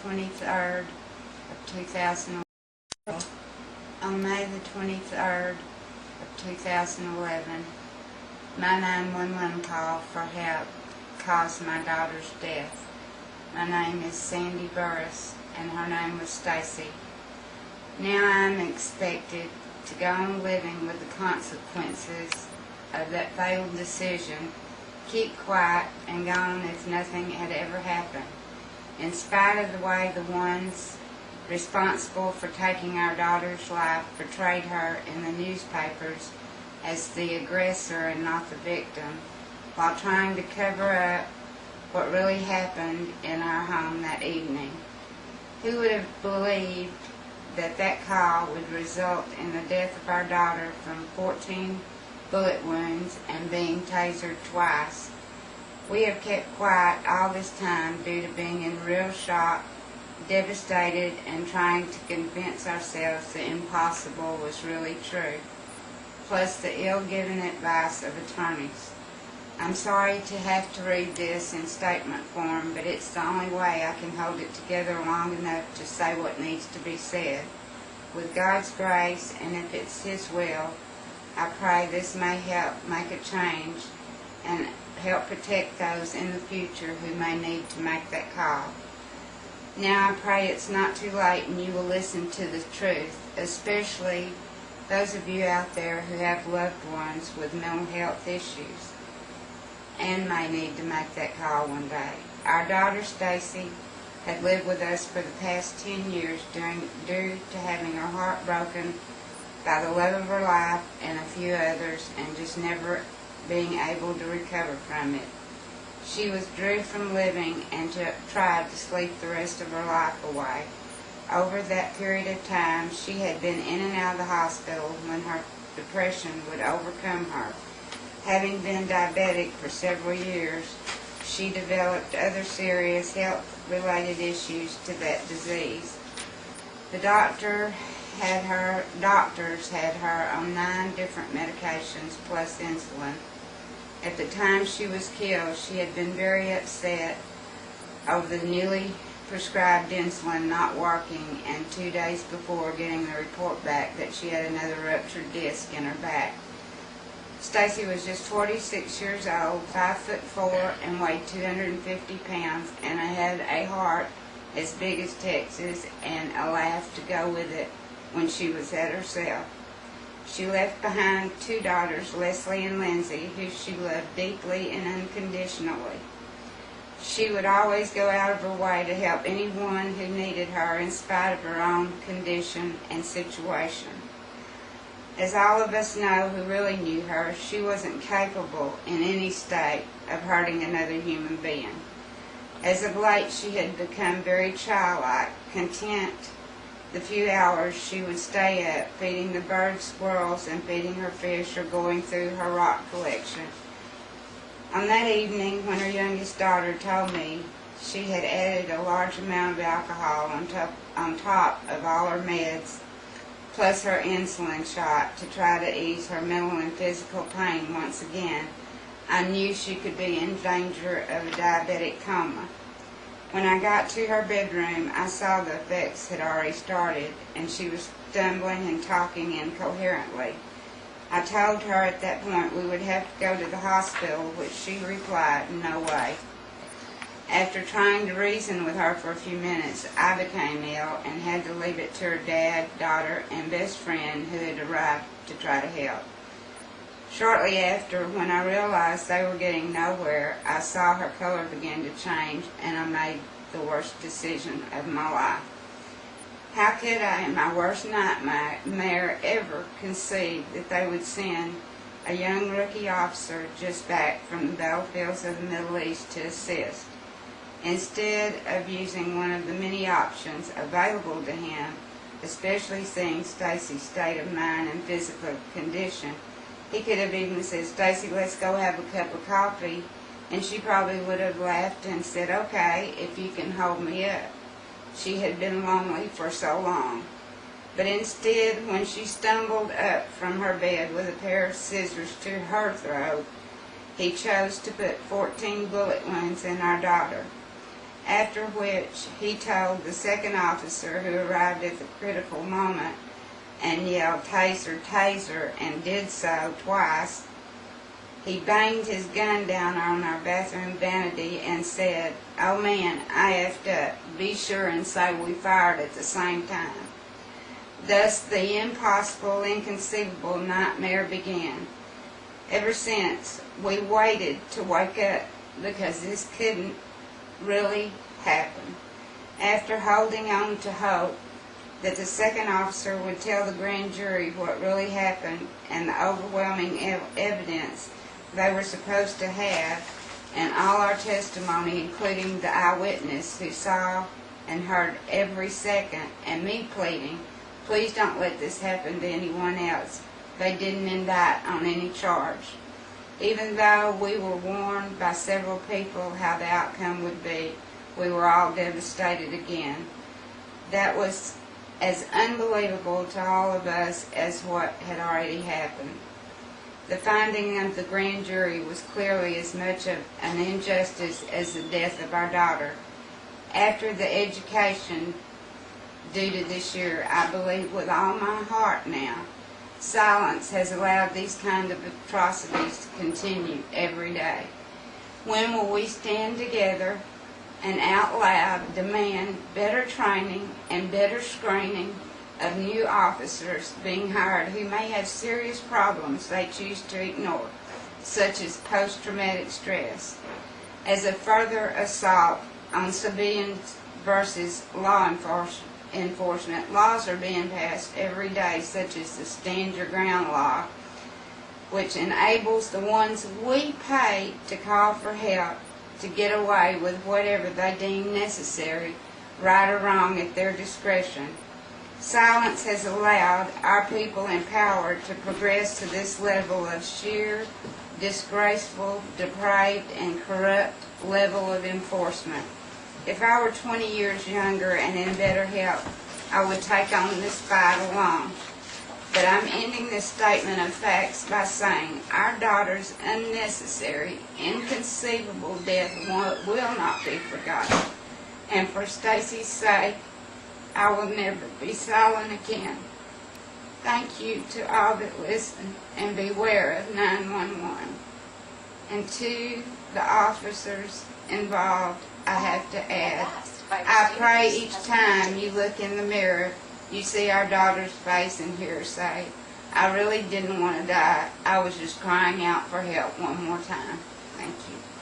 23rd of 2011. On May the 23rd of 2011, my 911 call for help caused my daughter's death. My name is Sandy Burresse, and her name was Stacy. Now I am expected to go on living with the consequences of that failed decision, keep quiet, and go on as nothing had ever happened. In spite of the way the ones responsible for taking our daughter's life portrayed her in the newspapers as the aggressor and not the victim, while trying to cover up what really happened in our home that evening. Who would have believed that that call would result in the death of our daughter from 14 bullet wounds and being tasered twice? We have kept quiet all this time due to being in real shock, devastated, and trying to convince ourselves the impossible was really true, plus the ill-given advice of attorneys. I'm sorry to have to read this in statement form, but it's the only way I can hold it together long enough to say what needs to be said. With God's grace, and if it's His will, I pray this may help make a change and help protect those in the future who may need to make that call. Now I pray it's not too late and you will listen to the truth, especially those of you out there who have loved ones with mental health issues and may need to make that call one day. Our daughter Stacy had lived with us for the past 10 years due to having her heart broken by the love of her life and a few others, and just never being able to recover from it. She withdrew from living and tried to sleep the rest of her life away. Over that period of time, she had been in and out of the hospital when her depression would overcome her. Having been diabetic for several years, she developed other serious health-related issues to that disease. The doctors had her on 9 different medications plus insulin. At the time she was killed, she had been very upset over the newly prescribed insulin not working, and 2 days before getting the report back that she had another ruptured disc in her back. Stacy was just 46 years old, 5'4", and weighed 250 pounds, and had a heart as big as Texas and a laugh to go with it when she was at herself. She left behind 2 daughters, Leslie and Lindsay, who she loved deeply and unconditionally. She would always go out of her way to help anyone who needed her in spite of her own condition and situation. As all of us know who really knew her, she wasn't capable in any state of hurting another human being. As of late, she had become very childlike, content the few hours she would stay up, feeding the birds, squirrels, and feeding her fish, or going through her rock collection. On that evening, when her youngest daughter told me she had added a large amount of alcohol on top of all her meds, plus her insulin shot to try to ease her mental and physical pain once again, I knew she could be in danger of a diabetic coma. When I got to her bedroom, I saw the effects had already started, and she was stumbling and talking incoherently. I told her at that point we would have to go to the hospital, which she replied, "No way." After trying to reason with her for a few minutes, I became ill and had to leave it to her dad, daughter, and best friend who had arrived to try to help. Shortly after, when I realized they were getting nowhere, I saw her color begin to change, and I made the worst decision of my life. How could I, in my worst nightmare, ever conceive that they would send a young rookie officer just back from the battlefields of the Middle East to assist? Instead of using one of the many options available to him, especially seeing Stacy's state of mind and physical condition, he could have even said, "Stacy, let's go have a cup of coffee," and she probably would have laughed and said, "Okay, if you can hold me up." She had been lonely for so long. But instead, when she stumbled up from her bed with a pair of scissors to her throat, he chose to put 14 bullet wounds in our daughter. after which he told the second officer, who arrived at the critical moment and yelled, "Taser, taser," and did so twice. He banged his gun down on our bathroom vanity and said, "Oh man, I effed up. Be sure and say we fired at the same time." Thus the impossible, inconceivable nightmare began. Ever since, we waited to wake up because this couldn't really happen. After holding on to hope that the second officer would tell the grand jury what really happened and the overwhelming evidence they were supposed to have, and all our testimony, including the eyewitness who saw and heard every second, and me pleading, "Please don't let this happen to anyone else," they didn't indict on any charge. Even though we were warned by several people how the outcome would be, we were all devastated again. That was as unbelievable to all of us as what had already happened. The finding of the grand jury was clearly as much of an injustice as the death of our daughter. After the education due to this year, I believe with all my heart now, silence has allowed these kind of atrocities to continue every day. When will we stand together and out loud demand better training and better screening of new officers being hired who may have serious problems they choose to ignore, such as post-traumatic stress? As a further assault on civilians versus law enforcement, laws are being passed every day, such as the Stand Your Ground law, which enables the ones we pay to call for help to get away with whatever they deem necessary, right or wrong at their discretion. Silence has allowed our people in power to progress to this level of sheer, disgraceful, depraved, and corrupt level of enforcement. If I were 20 years younger and in better health, I would take on this fight alone. But I'm ending this statement of facts by saying our daughter's unnecessary, inconceivable death will not be forgotten. And for Stacy's sake, I will never be silent again. Thank you to all that listen, and beware of 911. And to the officers involved, I have to add, I pray each time you look in the mirror, you see our daughter's face and hear her say, "I really didn't want to die. I was just crying out for help one more time." Thank you.